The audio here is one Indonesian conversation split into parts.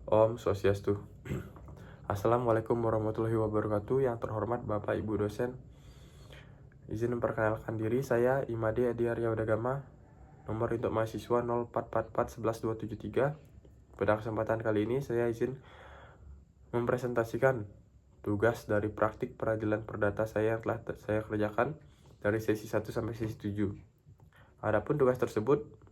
Om Swastiastu. Assalamualaikum warahmatullahi wabarakatuh. Yang terhormat Bapak Ibu dosen, izin memperkenalkan diri, saya Imade Adi Arya Udagama, nomor untuk mahasiswa 0444112273. Pada kesempatan kali ini saya izin mempresentasikan tugas dari praktik peradilan perdata saya yang telah saya kerjakan dari sesi 1 sampai sesi 7. Adapun tugas tersebut,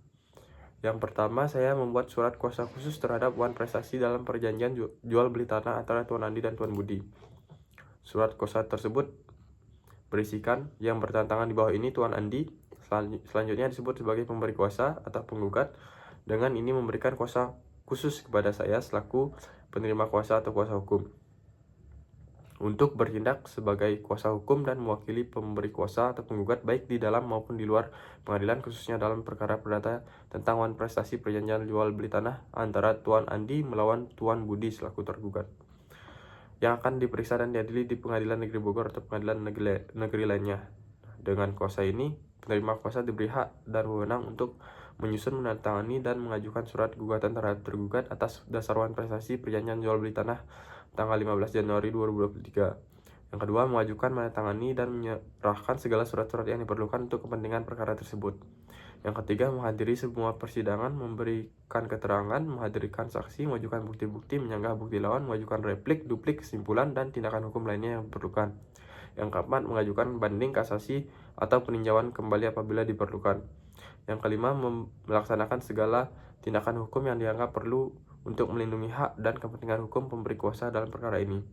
yang pertama, saya membuat surat kuasa khusus terhadap Wan Prestasi dalam perjanjian jual beli tanah antara Tuan Andi dan Tuan Budi. Surat kuasa tersebut berisikan yang bertentangan di bawah ini Tuan Andi, selanjutnya disebut sebagai pemberi kuasa atau penggugat. Dengan ini memberikan kuasa khusus kepada saya selaku penerima kuasa atau kuasa hukum untuk bertindak sebagai kuasa hukum dan mewakili pemberi kuasa atau penggugat baik di dalam maupun di luar pengadilan, khususnya dalam perkara perdata tentang Wan Prestasi perjanjian jual beli tanah antara Tuan Andi melawan Tuan Budi selaku tergugat, yang akan diperiksa dan diadili di Pengadilan Negeri Bogor atau pengadilan negeri lainnya. Dengan kuasa ini, penerima kuasa diberi hak dan wewenang untuk menyusun, menandatangani, dan mengajukan surat gugatan terhadap tergugat atas dasar Wan Prestasi perjanjian jual beli tanah tanggal 15 Januari 2023. Yang kedua, mengajukan, menandatangani, dan menyerahkan segala surat-surat yang diperlukan untuk kepentingan perkara tersebut. Yang ketiga, menghadiri semua persidangan, memberikan keterangan, menghadirkan saksi, mengajukan bukti-bukti, menyanggah bukti lawan, mengajukan replik, duplik, kesimpulan, dan tindakan hukum lainnya yang diperlukan. Yang keempat, mengajukan banding, kasasi, atau peninjauan kembali apabila diperlukan. Yang kelima, melaksanakan segala tindakan hukum yang dianggap perlu untuk melindungi hak dan kepentingan hukum pemberi kuasa dalam perkara ini.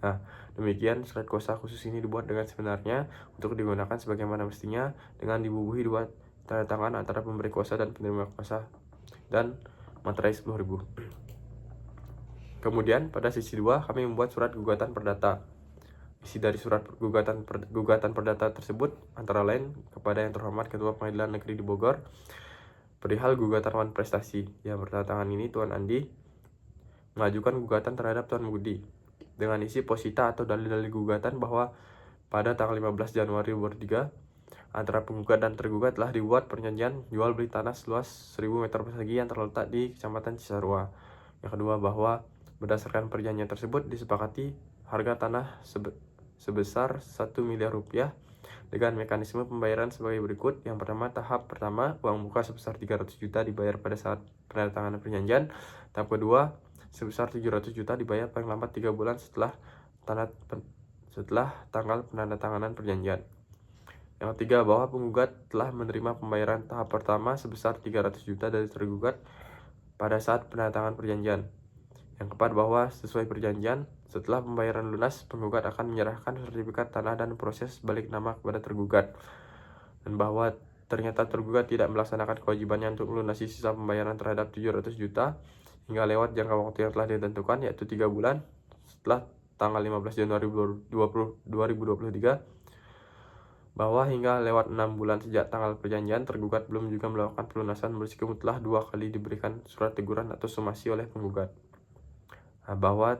Nah, demikian surat kuasa khusus ini dibuat dengan sebenarnya untuk digunakan sebagaimana mestinya dengan dibubuhi dua tanda tangan antara pemberi kuasa dan penerima kuasa dan materai 10.000. Kemudian pada sesi 2 kami membuat surat gugatan perdata. Isi dari surat gugatan perdata tersebut antara lain kepada yang terhormat Ketua Pengadilan Negeri di Bogor perihal gugatan Wan Prestasi. Yang bertantangan ini Tuan Andi mengajukan gugatan terhadap Tuan Budi dengan isi posita atau dalil-dalil gugatan bahwa pada tanggal 15 Januari 2003 antara penggugat dan tergugat telah dibuat perjanjian jual beli tanah seluas 1000 meter persegi yang terletak di Kecamatan Cisarua. Yang kedua, bahwa berdasarkan perjanjian tersebut disepakati harga tanah sebesar 1 miliar rupiah dengan mekanisme pembayaran sebagai berikut. Yang pertama, tahap pertama, uang muka sebesar 300 juta dibayar pada saat penandatanganan perjanjian. Tahap kedua, sebesar 700 juta dibayar paling lambat 3 bulan setelah tanggal penandatanganan perjanjian. Yang ketiga, bahwa penggugat telah menerima pembayaran tahap pertama sebesar 300 juta dari tergugat pada saat penandatanganan perjanjian. Yang keempat, bahwa sesuai perjanjian, setelah pembayaran lunas, penggugat akan menyerahkan sertifikat tanah dan proses balik nama kepada tergugat. Dan bahwa ternyata tergugat tidak melaksanakan kewajibannya untuk melunasi sisa pembayaran terhadap 700 juta hingga lewat jangka waktu yang telah ditentukan, yaitu 3 bulan setelah tanggal 15 Januari 2023. Bahwa hingga lewat 6 bulan sejak tanggal perjanjian, tergugat belum juga melakukan pelunasan meskipun telah 2 kali diberikan surat teguran atau somasi oleh penggugat. Bahwa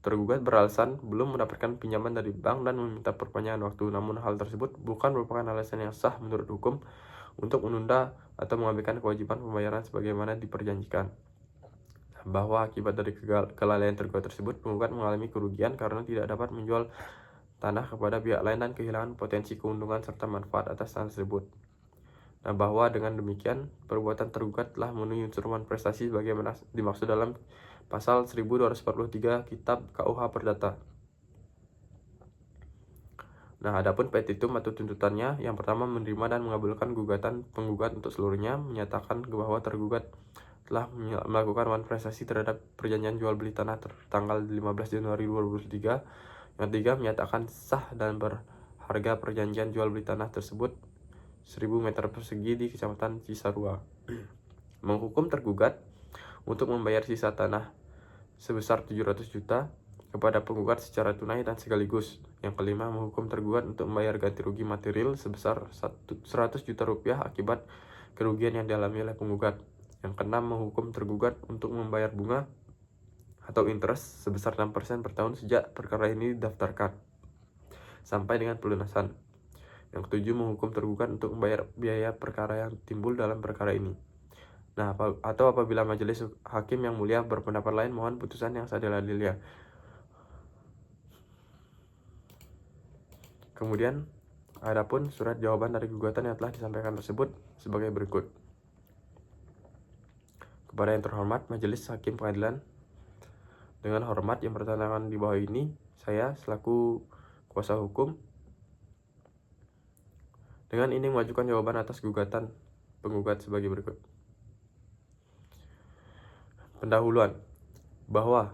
tergugat beralasan belum mendapatkan pinjaman dari bank dan meminta perpanjangan waktu, namun hal tersebut bukan merupakan alasan yang sah menurut hukum untuk menunda atau mengabaikan kewajiban pembayaran sebagaimana diperjanjikan. Bahwa akibat dari kelalaian tergugat tersebut, penggugat mengalami kerugian karena tidak dapat menjual tanah kepada pihak lain dan kehilangan potensi keuntungan serta manfaat atas tanah tersebut. Bahwa dengan demikian perbuatan tergugat telah memenuhi unsur Wan Prestasi sebagaimana dimaksud dalam pasal 1243 Kitab KUH Perdata. Adapun petitum atau tuntutannya, yang pertama, menerima dan mengabulkan gugatan penggugat untuk seluruhnya, menyatakan bahwa tergugat telah melakukan Wan Prestasi terhadap perjanjian jual beli tanah tanggal 15 Januari 2023. Yang ketiga, menyatakan sah dan berharga perjanjian jual beli tanah tersebut 1000 meter persegi di Kecamatan Cisarua. Menghukum tergugat untuk membayar sisa tanah sebesar 700 juta kepada penggugat secara tunai dan sekaligus. Yang kelima, menghukum tergugat untuk membayar ganti rugi material sebesar 100 juta rupiah akibat kerugian yang dialami oleh penggugat. Yang keenam, menghukum tergugat untuk membayar bunga atau interest sebesar 6% per tahun sejak perkara ini didaftarkan sampai dengan pelunasan. Yang ketujuh, menghukum tergugat untuk membayar biaya perkara yang timbul dalam perkara ini. Nah, atau apabila majelis hakim yang mulia berpendapat lain, mohon putusan yang seadil-adilnya. Kemudian, adapun surat jawaban dari gugatan yang telah disampaikan tersebut sebagai berikut. Kepada yang terhormat Majelis Hakim Pengadilan, dengan hormat yang bertandakan di bawah ini, saya selaku kuasa hukum dengan ini mengajukan jawaban atas gugatan penggugat sebagai berikut. Pendahuluan, bahwa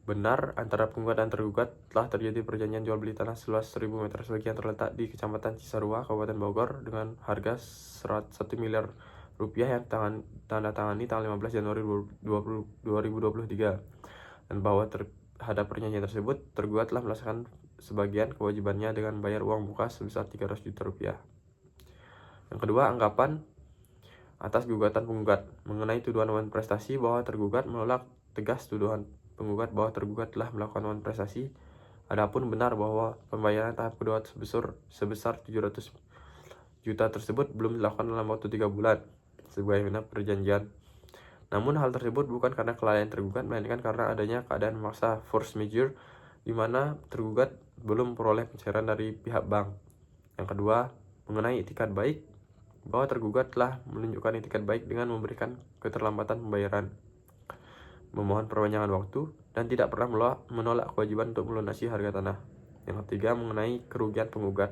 benar antara penggugat dan tergugat telah terjadi perjanjian jual beli tanah seluas 1000 meter persegi yang terletak di Kecamatan Cisarua, Kabupaten Bogor dengan harga 1 miliar rupiah yang tanda tangani tanggal 15 Januari 2023, dan bahwa terhadap perjanjian tersebut tergugat telah melaksanakan sebagian kewajibannya dengan membayar uang muka sebesar 300 juta rupiah. Yang kedua, anggapan atas gugatan penggugat mengenai tuduhan wan prestasi, bahwa tergugat menolak tegas tuduhan penggugat bahwa tergugat telah melakukan wan prestasi. Adapun benar bahwa pembayaran tahap kedua sebesar 700 juta tersebut belum dilakukan dalam waktu 3 bulan sebagaimana perjanjian. Namun hal tersebut bukan karena kelalaian tergugat, melainkan karena adanya keadaan memaksa force majeure di mana tergugat belum memperoleh pencairan dari pihak bank. Yang kedua, mengenai itikat baik, bahwa tergugat telah menunjukkan itikat baik dengan memberikan keterlambatan pembayaran, memohon perpanjangan waktu, dan tidak pernah menolak kewajiban untuk melunasi harga tanah. Yang ketiga, mengenai kerugian penggugat,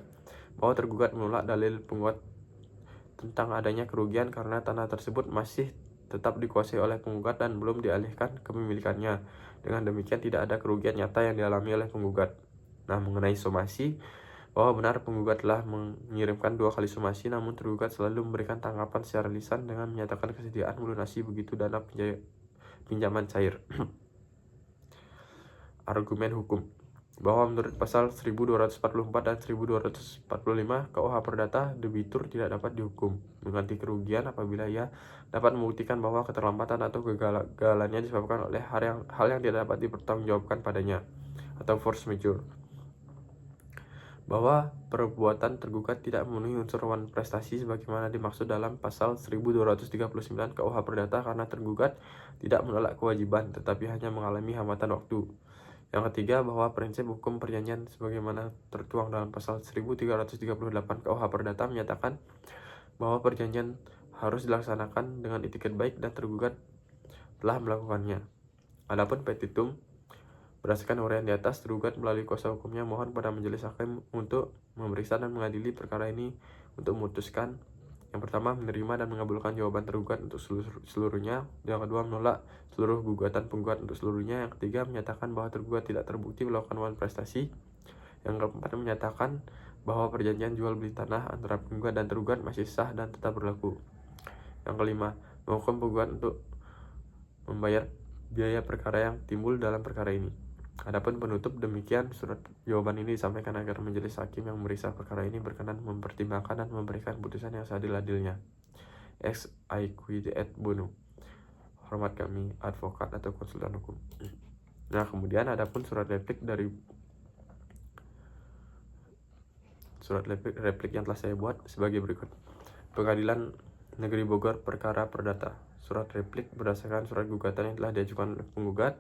bahwa tergugat menolak dalil penggugat tentang adanya kerugian karena tanah tersebut masih tetap dikuasai oleh penggugat dan belum dialihkan kepemilikannya. Dengan demikian tidak ada kerugian nyata yang dialami oleh penggugat. Nah, mengenai somasi, bahwa benar penggugat telah mengirimkan 2 kali somasi, namun tergugat selalu memberikan tanggapan secara lisan dengan menyatakan kesediaan melunasi begitu dana pinjaman cair. Argumen hukum, bahwa menurut pasal 1244 dan 1245 KUH Perdata, debitur tidak dapat dihukum mengganti kerugian apabila ia dapat membuktikan bahwa keterlambatan atau kegagalannya disebabkan oleh hal yang tidak dapat dipertanggungjawabkan padanya atau force majeure. Bahwa perbuatan tergugat tidak memenuhi unsur wan prestasi sebagaimana dimaksud dalam pasal 1239 KUH Perdata karena tergugat tidak menolak kewajiban tetapi hanya mengalami hambatan waktu. Yang ketiga, bahwa prinsip hukum perjanjian sebagaimana tertuang dalam pasal 1338 KUH Perdata menyatakan bahwa perjanjian harus dilaksanakan dengan itikat baik dan tergugat telah melakukannya. Adapun petitum, berdasarkan uraian di atas, tergugat melalui kuasa hukumnya mohon pada majelis hakim untuk memeriksa dan mengadili perkara ini untuk memutuskan: yang pertama, menerima dan mengabulkan jawaban tergugat untuk seluruhnya. Yang kedua, menolak seluruh gugatan penggugat untuk seluruhnya. Yang ketiga, menyatakan bahwa tergugat tidak terbukti melakukan wan prestasi. Yang keempat, menyatakan bahwa perjanjian jual beli tanah antara penggugat dan tergugat masih sah dan tetap berlaku. Yang kelima, menghukum penggugat untuk membayar biaya perkara yang timbul dalam perkara ini. Adapun penutup, demikian surat jawaban ini disampaikan agar majelis hakim yang memeriksa perkara ini berkenan mempertimbangkan dan memberikan putusan yang seadil-adilnya. Ex aequide et bono. Hormat kami, advokat atau konsultan hukum. Nah, kemudian adapun surat replik yang telah saya buat sebagai berikut. Pengadilan Negeri Bogor Perkara Perdata. Surat replik berdasarkan surat gugatan yang telah diajukan oleh penggugat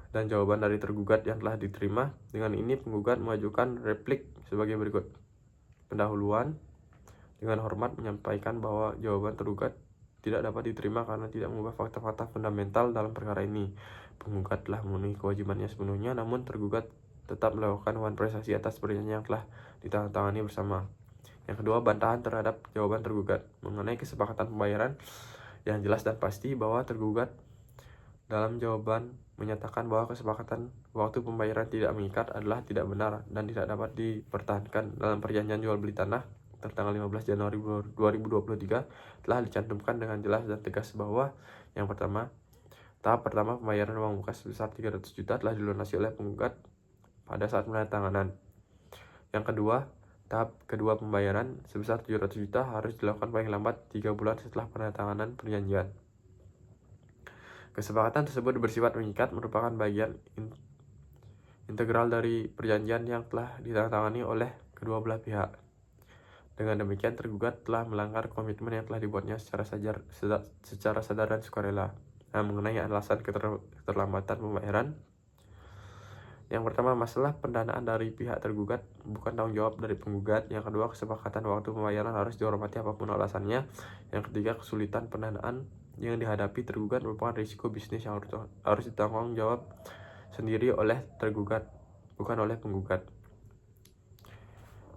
dan jawaban dari tergugat yang telah diterima. Dengan ini penggugat mengajukan replik sebagai berikut. Pendahuluan, dengan hormat menyampaikan bahwa jawaban tergugat tidak dapat diterima karena tidak mengubah fakta-fakta fundamental dalam perkara ini. Penggugat telah memenuhi kewajibannya sepenuhnya, namun tergugat tetap melakukan wan prestasi atas perjanjian yang telah ditandatangani bersama. Yang kedua, bantahan terhadap jawaban tergugat mengenai kesepakatan pembayaran yang jelas dan pasti, bahwa tergugat dalam jawaban menyatakan bahwa kesepakatan waktu pembayaran tidak mengikat adalah tidak benar dan tidak dapat dipertahankan. Dalam perjanjian jual beli tanah tertanggal 15 Januari 2023 telah dicantumkan dengan jelas dan tegas bahwa yang pertama, tahap pertama pembayaran uang muka sebesar 300 juta telah dilunasi oleh penggugat pada saat penandatanganan. Yang kedua, tahap kedua pembayaran sebesar 700 juta harus dilakukan paling lambat 3 bulan setelah penandatanganan perjanjian. Kesepakatan tersebut bersifat mengikat, merupakan bagian integral dari perjanjian yang telah ditandatangani oleh kedua belah pihak. Dengan demikian, tergugat telah melanggar komitmen yang telah dibuatnya secara sadar dan sukarela. Nah, mengenai alasan keterlambatan pembayaran, yang pertama, masalah pendanaan dari pihak tergugat bukan tanggung jawab dari penggugat. Yang kedua, kesepakatan waktu pembayaran harus dihormati apapun alasannya. Yang ketiga, kesulitan pendanaan yang dihadapi tergugat merupakan risiko bisnis yang harus ditanggung jawab sendiri oleh tergugat, bukan oleh penggugat.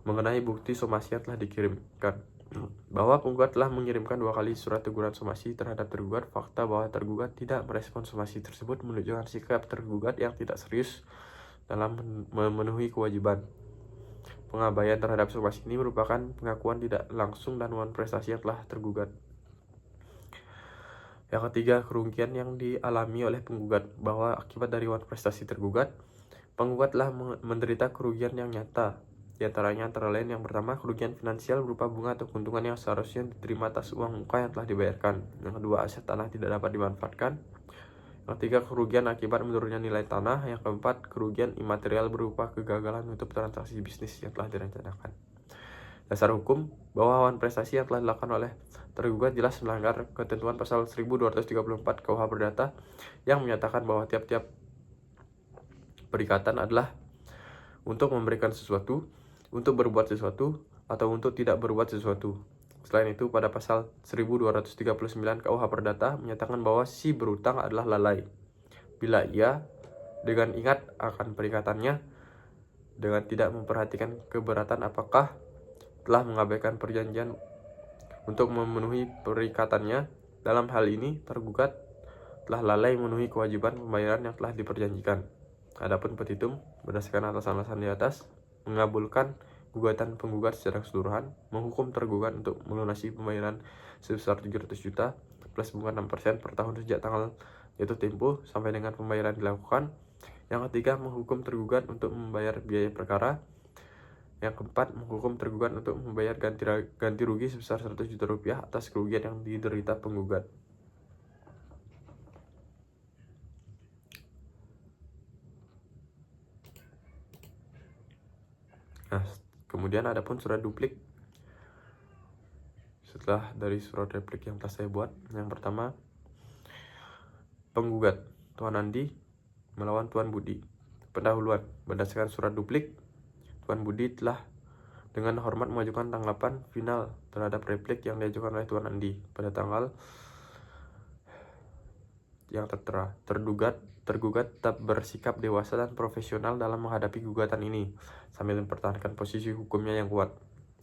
Mengenai bukti somasi yang telah dikirimkan, bahwa penggugat telah mengirimkan 2 kali surat teguran somasi terhadap tergugat. Fakta bahwa tergugat tidak merespon somasi tersebut menunjukkan sikap tergugat yang tidak serius dalam memenuhi kewajiban. Pengabaian terhadap somasi ini merupakan pengakuan tidak langsung dan wan prestasi yang telah tergugat. Yang ketiga, kerugian yang dialami oleh penggugat, bahwa akibat dari wan prestasi tergugat, penggugat telah menderita kerugian yang nyata. Di antaranya antara lain, yang pertama, kerugian finansial berupa bunga atau keuntungan yang seharusnya diterima atas uang muka yang telah dibayarkan. Yang kedua, aset tanah tidak dapat dimanfaatkan. Yang ketiga, kerugian akibat menurunnya nilai tanah. Yang keempat, kerugian imaterial berupa kegagalan untuk transaksi bisnis yang telah direncanakan. Dasar hukum bahwa wan prestasi yang telah dilakukan oleh tergugat jelas melanggar ketentuan pasal 1234 KUH Perdata yang menyatakan bahwa tiap-tiap perikatan adalah untuk memberikan sesuatu, untuk berbuat sesuatu, atau untuk tidak berbuat sesuatu. Selain itu, pada pasal 1239 KUH Perdata menyatakan bahwa si berutang adalah lalai bila ia dengan ingat akan perikatannya, dengan tidak memperhatikan keberatan apakah telah mengabaikan perjanjian untuk memenuhi perikatannya. Dalam hal ini, tergugat telah lalai memenuhi kewajiban pembayaran yang telah diperjanjikan. Adapun petitum, berdasarkan alasan-alasan di atas, mengabulkan gugatan penggugat secara keseluruhan, menghukum tergugat untuk melunasi pembayaran sebesar 700 juta plus bunga 6% per tahun sejak tanggal jatuh tempo sampai dengan pembayaran dilakukan. Yang ketiga, menghukum tergugat untuk membayar biaya perkara. Yang keempat, menghukum tergugat untuk membayar ganti rugi sebesar 100 juta rupiah atas kerugian yang diderita penggugat. Nah, kemudian ada pun surat duplik. Setelah dari surat replik yang telah saya buat, yang pertama, penggugat Tuan Andi melawan Tuan Budi. Pendahuluan, berdasarkan surat duplik, Tuan Budi telah dengan hormat mengajukan tanggapan final terhadap replik yang diajukan oleh Tuan Andi pada tanggal yang tertera. Tergugat tetap bersikap dewasa dan profesional dalam menghadapi gugatan ini sambil mempertahankan posisi hukumnya yang kuat.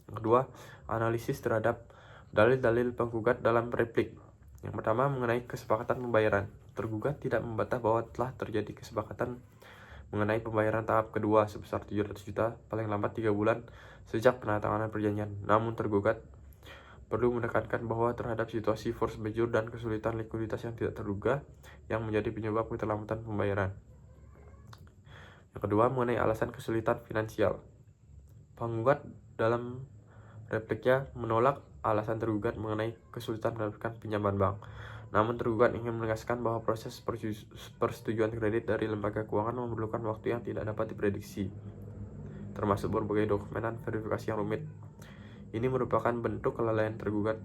Yang kedua, analisis terhadap dalil-dalil penggugat dalam replik. Yang pertama, mengenai kesepakatan pembayaran. Tergugat tidak membantah bahwa telah terjadi kesepakatan mengenai pembayaran tahap kedua sebesar 700 juta paling lambat 3 bulan sejak penandatanganan perjanjian. Namun tergugat perlu menekankan bahwa terhadap situasi force majeure dan kesulitan likuiditas yang tidak terduga yang menjadi penyebab keterlambatan pembayaran. Yang kedua, mengenai alasan kesulitan finansial. Penggugat dalam repliknya menolak alasan tergugat mengenai kesulitan mendapatkan pinjaman bank. Namun tergugat ingin menegaskan bahwa proses persetujuan kredit dari lembaga keuangan memerlukan waktu yang tidak dapat diprediksi, termasuk berbagai dokumen dan verifikasi yang rumit. Ini merupakan bentuk kelalaian tergugat.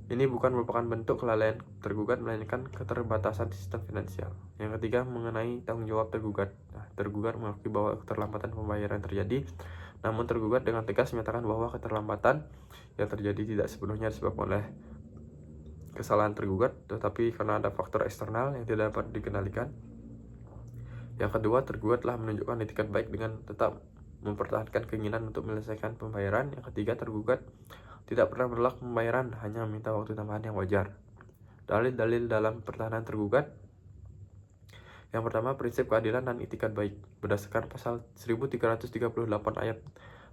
Ini bukan merupakan bentuk kelalaian tergugat, melainkan keterbatasan sistem finansial. Yang ketiga, mengenai tanggung jawab tergugat. Tergugat mengakui bahwa keterlambatan pembayaran terjadi, namun tergugat dengan tegas menyatakan bahwa keterlambatan yang terjadi tidak sepenuhnya disebabkan oleh kesalahan tergugat, tetapi karena ada faktor eksternal yang tidak dapat dikendalikan. Yang kedua, tergugat telah menunjukkan etikat baik dengan tetap mempertahankan keinginan untuk menyelesaikan pembayaran. Yang ketiga, tergugat tidak pernah menolak pembayaran, hanya meminta waktu tambahan yang wajar. Dalil-dalil dalam pertahanan tergugat. Yang pertama, prinsip keadilan dan etikat baik. Berdasarkan pasal 1338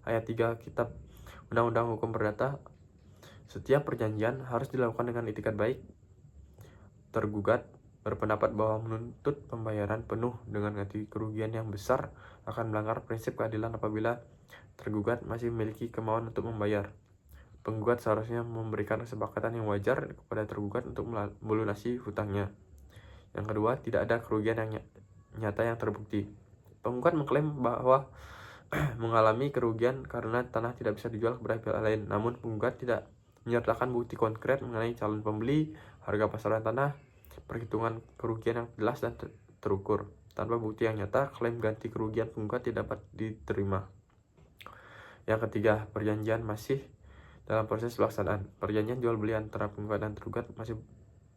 ayat 3 Kitab Undang-Undang Hukum Perdata, setiap perjanjian harus dilakukan dengan etikat baik. Tergugat berpendapat bahwa menuntut pembayaran penuh dengan ganti kerugian yang besar akan melanggar prinsip keadilan apabila tergugat masih memiliki kemauan untuk membayar. Penggugat seharusnya memberikan kesepakatan yang wajar kepada tergugat untuk melunasi hutangnya. Yang kedua, tidak ada kerugian yang nyata yang terbukti. Penggugat mengklaim bahwa mengalami kerugian karena tanah tidak bisa dijual kepada pihak lain, namun penggugat tidak menyertakan bukti konkret mengenai calon pembeli, harga pasaran tanah, perhitungan kerugian yang jelas dan terukur. Tanpa bukti yang nyata, klaim ganti kerugian penggugat tidak dapat diterima. Yang ketiga, perjanjian masih dalam proses pelaksanaan. Perjanjian jual beli antara penggugat dan tergugat masih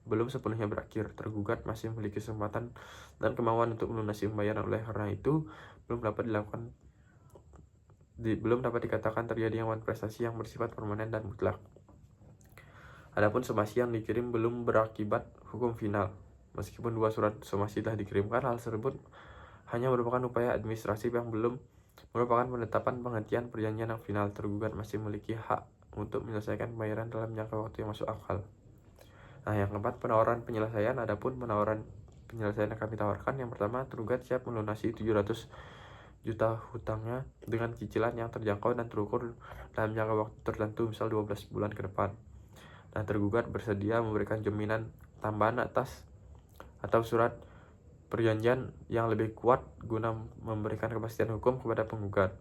belum sepenuhnya berakhir. Tergugat masih memiliki kesempatan dan kemauan untuk melunasi pembayaran, oleh karena itu belum dapat dikatakan terjadi prestasi yang bersifat permanen dan mutlak. Adapun somasi yang dikirim belum berakibat hukum final. Meskipun 2 surat somasi telah dikirimkan, hal tersebut hanya merupakan upaya administratif yang belum merupakan penetapan penghentian perjanjian yang final. Tergugat masih memiliki hak untuk menyelesaikan pembayaran dalam jangka waktu yang masuk akal. Nah, yang keempat, penawaran penyelesaian. Adapun penawaran penyelesaian yang kami tawarkan, yang pertama, tergugat siap melunasi 700 juta hutangnya dengan cicilan yang terjangkau dan terukur dalam jangka waktu tertentu, misal 12 bulan ke depan. Nah, tergugat bersedia memberikan jaminan tambahan atas atau surat perjanjian yang lebih kuat guna memberikan kepastian hukum kepada penggugat.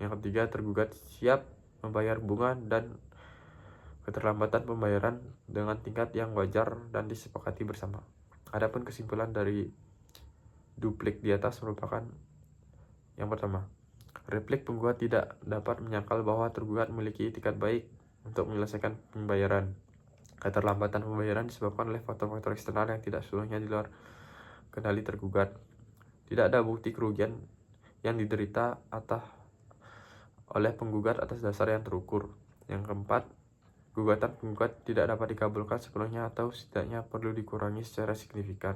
Yang ketiga, tergugat siap membayar bunga dan keterlambatan pembayaran dengan tingkat yang wajar dan disepakati bersama. Adapun kesimpulan dari duplik di atas merupakan yang pertama, replik penggugat tidak dapat menyangkal bahwa tergugat memiliki itikat baik untuk menyelesaikan pembayaran. Keterlambatan pembayaran disebabkan oleh faktor-faktor eksternal yang tidak seluruhnya di luar kendali tergugat. Tidak ada bukti kerugian yang diderita oleh penggugat atas dasar yang terukur. Yang keempat, gugatan penggugat tidak dapat dikabulkan sepenuhnya atau setidaknya perlu dikurangi secara signifikan.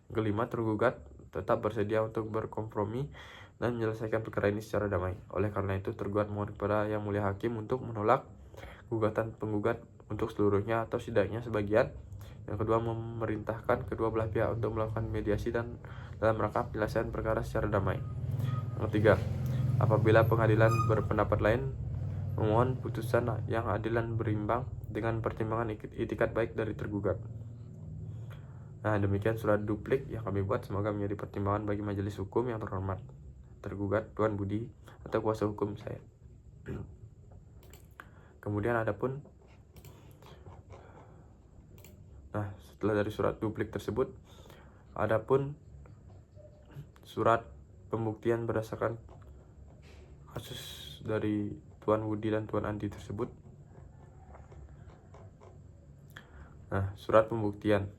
Yang kelima, tergugat tetap bersedia untuk berkompromi dan menyelesaikan perkara ini secara damai. Oleh karena itu, tergugat mohon kepada Yang Mulia Hakim untuk menolak gugatan penggugat untuk seluruhnya atau setidaknya sebagian. Yang kedua, memerintahkan kedua belah pihak untuk melakukan mediasi dan dalam rangka penyelesaian perkara secara damai. Yang ketiga, apabila pengadilan berpendapat lain, memohon putusan yang adil dan berimbang dengan pertimbangan itikat baik dari tergugat. Nah, demikian surat duplik yang kami buat, semoga menjadi pertimbangan bagi majelis hukum yang terhormat. Tergugat Tuan Budi atau kuasa hukum saya. Kemudian adapun, nah, setelah dari surat duplik tersebut, adapun surat pembuktian berdasarkan kasus dari Tuan Budi dan Tuan Andi tersebut. Nah, surat pembuktian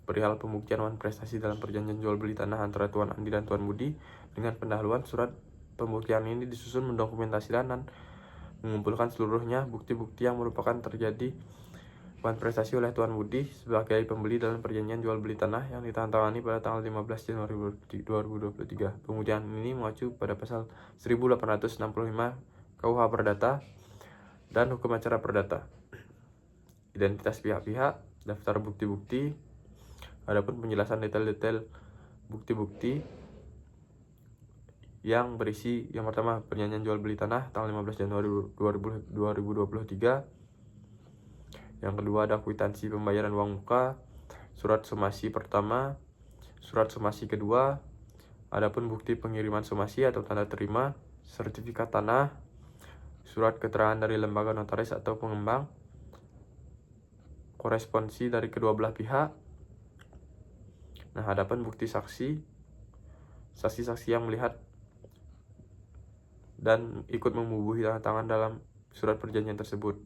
perihal pembuktian prestasi dalam perjanjian jual beli tanah antara Tuan Andi dan Tuan Budi. Dengan pendahuluan, surat pembuktian ini disusun mendokumentasikan dan mengumpulkan seluruhnya bukti-bukti yang merupakan terjadi prestasi oleh Tuan Budi sebagai pembeli dalam perjanjian jual beli tanah yang ditandatangani pada tanggal 15 Januari 2023. Pembuktian ini mengacu pada pasal 1865 KUH Perdata dan Hukum Acara Perdata. Identitas pihak-pihak, daftar bukti-bukti. Adapun penjelasan detail-detail bukti-bukti yang berisi, yang pertama, perjanjian jual beli tanah tanggal 15 Januari 2023. Yang kedua, ada kwitansi pembayaran uang muka, surat somasi pertama, surat somasi kedua. Adapun bukti pengiriman somasi atau tanda terima, sertifikat tanah, surat keterangan dari lembaga notaris atau pengembang, korespondensi dari kedua belah pihak. Nah, adapun bukti saksi-saksi yang melihat dan ikut membubuhi tanda tangan dalam surat perjanjian tersebut.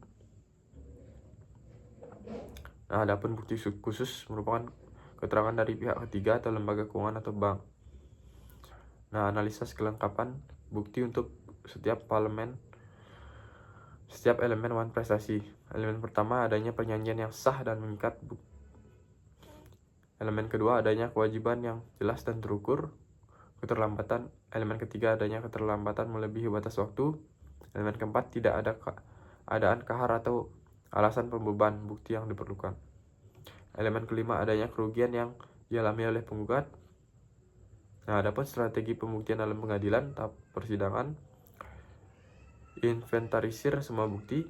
Nah, adapun bukti khusus merupakan keterangan dari pihak ketiga atau lembaga keuangan atau bank. Nah, analisa kelengkapan bukti untuk setiap elemen prestasi. Elemen pertama, adanya perjanjian yang sah dan mengikat. Elemen kedua, adanya kewajiban yang jelas dan terukur. Keterlambatan. Elemen ketiga, adanya keterlambatan melebihi batas waktu. Elemen keempat, tidak ada keadaan kahar atau alasan pembeban bukti yang diperlukan. Elemen kelima, adanya kerugian yang dialami oleh penggugat. Nah, adapun strategi pembuktian dalam pengadilan tahap persidangan: inventarisir semua bukti,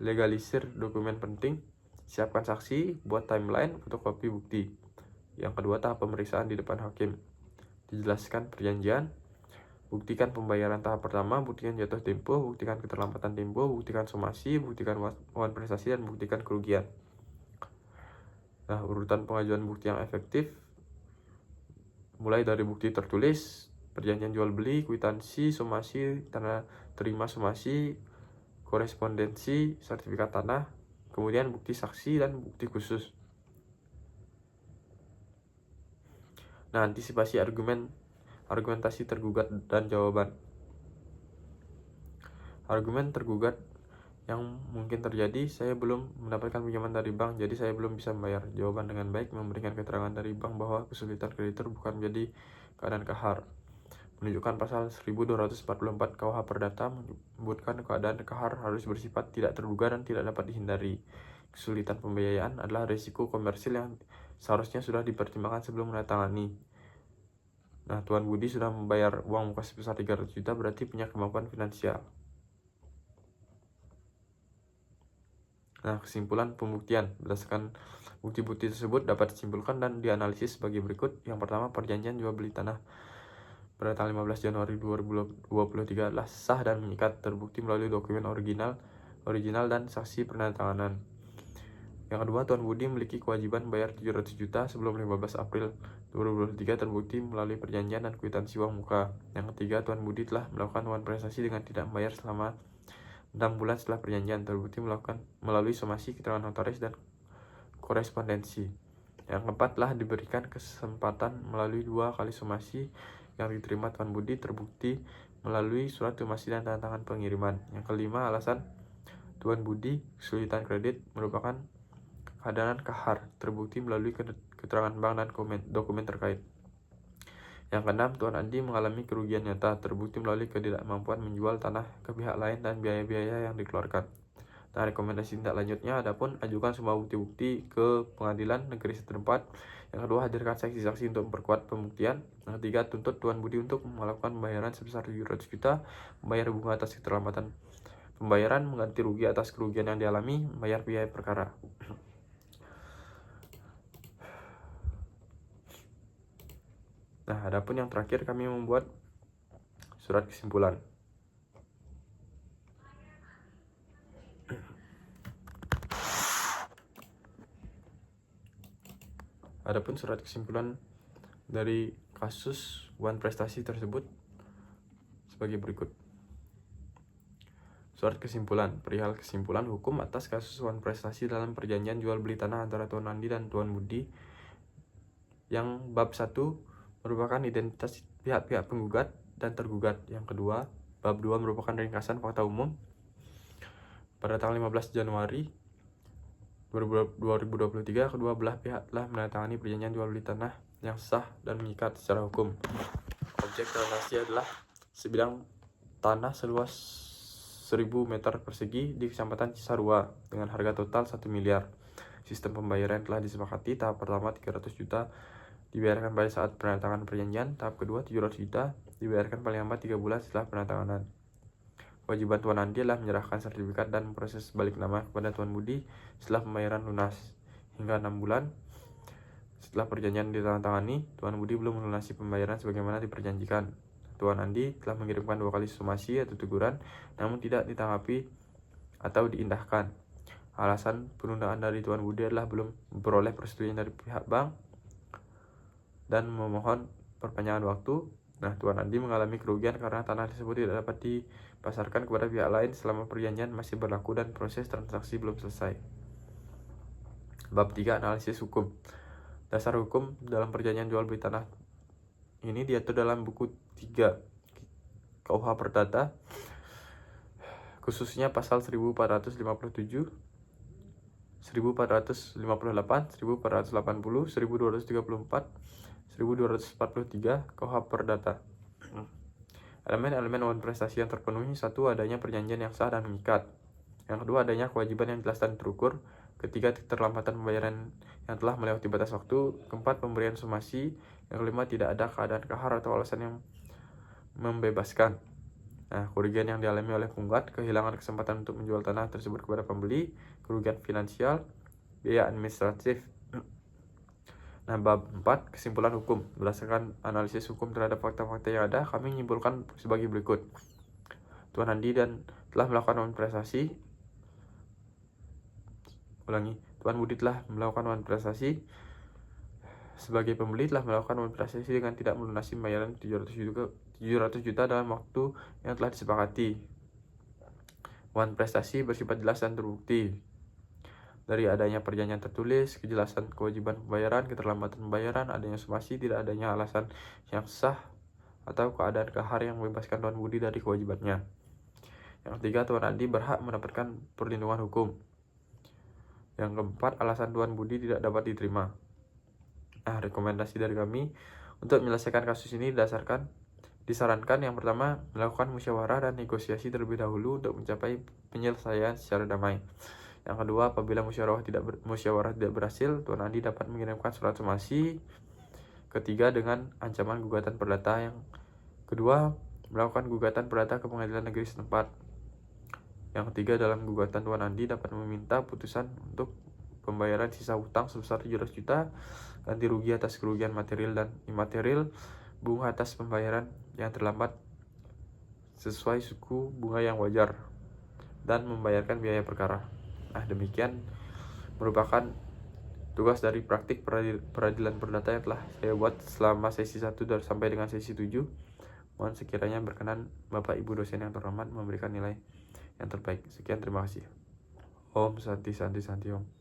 legalisir dokumen penting, siapkan saksi, buat timeline, fotokopi bukti. Yang kedua, tahap pemeriksaan di depan hakim: dijelaskan perjanjian, Buktikan pembayaran tahap pertama, buktikan jatuh tempo, buktikan keterlambatan tempo, buktikan somasi, buktikan wan prestasi, dan buktikan kerugian. Nah, urutan pengajuan bukti yang efektif mulai dari bukti tertulis, perjanjian jual beli, kwitansi, somasi, tanda terima somasi, korespondensi, sertifikat tanah, kemudian bukti saksi dan bukti khusus. Nah, antisipasi argumentasi tergugat dan jawaban. Argumen tergugat yang mungkin terjadi, saya belum mendapatkan pinjaman dari bank, jadi saya belum bisa membayar. Jawaban dengan baik, memberikan keterangan dari bank bahwa kesulitan kreditur bukan menjadi keadaan kahar. Menunjukkan pasal 1244 KUH Perdata menyebutkan keadaan kahar harus bersifat tidak terduga dan tidak dapat dihindari. Kesulitan pembiayaan adalah risiko komersil yang seharusnya sudah dipertimbangkan sebelum menandatangani. Nah, Tuan Budi sudah membayar uang muka sebesar 300 juta, berarti punya kemampuan finansial. Nah, kesimpulan pembuktian. Berdasarkan bukti-bukti tersebut dapat disimpulkan dan dianalisis sebagai berikut. Yang pertama, perjanjian jual beli tanah pada tanggal 15 Januari 2023 adalah sah dan mengikat, terbukti melalui dokumen original dan saksi penandatanganan. Yang kedua, Tuan Budi memiliki kewajiban bayar 700 juta sebelum 15 April 2023, terbukti melalui perjanjian dan kwitansi uang muka. Yang ketiga, Tuan Budi telah melakukan wan prestasi dengan tidak membayar selama 6 bulan setelah perjanjian, terbukti melakukan melalui somasi, keterangan notaris, dan korespondensi. Yang keempat, telah diberikan kesempatan melalui 2 kali somasi yang diterima Tuan Budi, terbukti melalui surat somasi dan tanda tangan pengiriman. Yang kelima, alasan Tuan Budi kesulitan kredit merupakan keadaan kahar, terbukti melalui keterangan bank dan dokumen terkait. Yang keenam, Tuan Andi mengalami kerugian nyata, terbukti melalui ketidakmampuan menjual tanah ke pihak lain dan biaya-biaya yang dikeluarkan. Nah, rekomendasi tindak lanjutnya, adapun ajukan semua bukti-bukti ke pengadilan negeri setempat. Yang kedua, hadirkan saksi-saksi untuk memperkuat pembuktian. Yang ketiga, tuntut Tuan Budi untuk melakukan pembayaran sebesar 700 juta, membayar bunga atas keterlambatan pembayaran, mengganti rugi atas kerugian yang dialami, membayar biaya perkara. Nah, adapun yang terakhir, kami membuat surat kesimpulan. Adapun surat kesimpulan dari kasus wan prestasi tersebut sebagai berikut. Surat kesimpulan, perihal kesimpulan hukum atas kasus wan prestasi dalam perjanjian jual beli tanah antara Tuan Andi dan Tuan Budi yang bab 1 merupakan identitas pihak-pihak penggugat dan tergugat. Yang kedua, bab 2 merupakan ringkasan fakta umum. Pada tanggal 15 Januari 2023, kedua belah pihak telah menandatangani perjanjian jual beli tanah yang sah dan mengikat secara hukum. Objek transaksi adalah sebidang tanah seluas 1000 meter persegi di Kecamatan Cisarua dengan harga total 1 miliar. Sistem pembayaran telah disepakati. Tahap pertama 300 juta dibayarkan pada saat penandatanganan perjanjian. Tahap kedua 700 juta dibayarkan paling lambat 3 bulan setelah penandatanganan. Kewajiban Tuan Andi adalah menyerahkan sertifikat dan proses balik nama kepada Tuan Budi setelah pembayaran lunas. Hingga 6 bulan setelah perjanjian ditandatangani, Tuan Budi belum melunasi pembayaran sebagaimana diperjanjikan. Tuan Andi telah mengirimkan 2 kali somasi atau teguran, namun tidak ditanggapi atau diindahkan. Alasan penundaan dari Tuan Budi adalah belum memperoleh persetujuan dari pihak bank dan memohon perpanjangan waktu. Nah, Tuan Andi mengalami kerugian karena tanah tersebut tidak dapat dipasarkan kepada pihak lain selama perjanjian masih berlaku dan proses transaksi belum selesai. Bab 3, analisis hukum. Dasar hukum dalam perjanjian jual beli tanah ini diatur dalam buku 3 KUH Perdata, khususnya pasal 1457, 1458, 1480, 1234, 1243 KUH Perdata. Elemen-elemen wan prestasi yang terpenuhi: 1. Adanya perjanjian yang sah dan mengikat. Yang kedua, adanya kewajiban yang jelas dan terukur. Ketiga, keterlambatan pembayaran yang telah melewati batas waktu. Keempat, pemberian somasi. Yang kelima, tidak ada keadaan kahar atau alasan yang membebaskan. Nah, kerugian yang dialami oleh penggugat: kehilangan kesempatan untuk menjual tanah tersebut kepada pembeli, kerugian finansial, biaya administratif. Nah, bab 4, kesimpulan hukum. Berdasarkan analisis hukum terhadap fakta-fakta yang ada, kami menyimpulkan sebagai berikut. Tuan Andi telah melakukan manifestasi. Tuan Budi telah melakukan manifestasi sebagai pembeli telah melakukan manifestasi dengan tidak melunasi pembayaran 700 juta dalam waktu yang telah disepakati. Manifestasi bersifat jelas dan terbukti. Dari adanya perjanjian tertulis, kejelasan kewajiban pembayaran, keterlambatan pembayaran, adanya somasi, tidak adanya alasan yang sah atau keadaan kahar yang membebaskan Tuan Budi dari kewajibannya. Yang ketiga, Tuan Andi berhak mendapatkan perlindungan hukum. Yang keempat, alasan Tuan Budi tidak dapat diterima. Nah, rekomendasi dari kami untuk menyelesaikan kasus ini disarankan yang pertama, melakukan musyawarah dan negosiasi terlebih dahulu untuk mencapai penyelesaian secara damai. Yang kedua, apabila musyawarah tidak berhasil, Tuan Andi dapat mengirimkan surat somasi. Ketiga, dengan ancaman gugatan perdata. Yang kedua, melakukan gugatan perdata ke pengadilan negeri setempat. Yang ketiga, dalam gugatan Tuan Andi dapat meminta putusan untuk pembayaran sisa hutang sebesar 700 juta, ganti rugi atas kerugian material dan imaterial, bunga atas pembayaran yang terlambat sesuai suku bunga yang wajar, dan membayarkan biaya perkara. Nah, demikian merupakan tugas dari praktik peradilan perdata yang telah saya buat selama sesi 1 sampai dengan sesi 7. Mohon sekiranya berkenan Bapak Ibu dosen yang terhormat memberikan nilai yang terbaik. Sekian, terima kasih. Om Santi Santi Santi Om.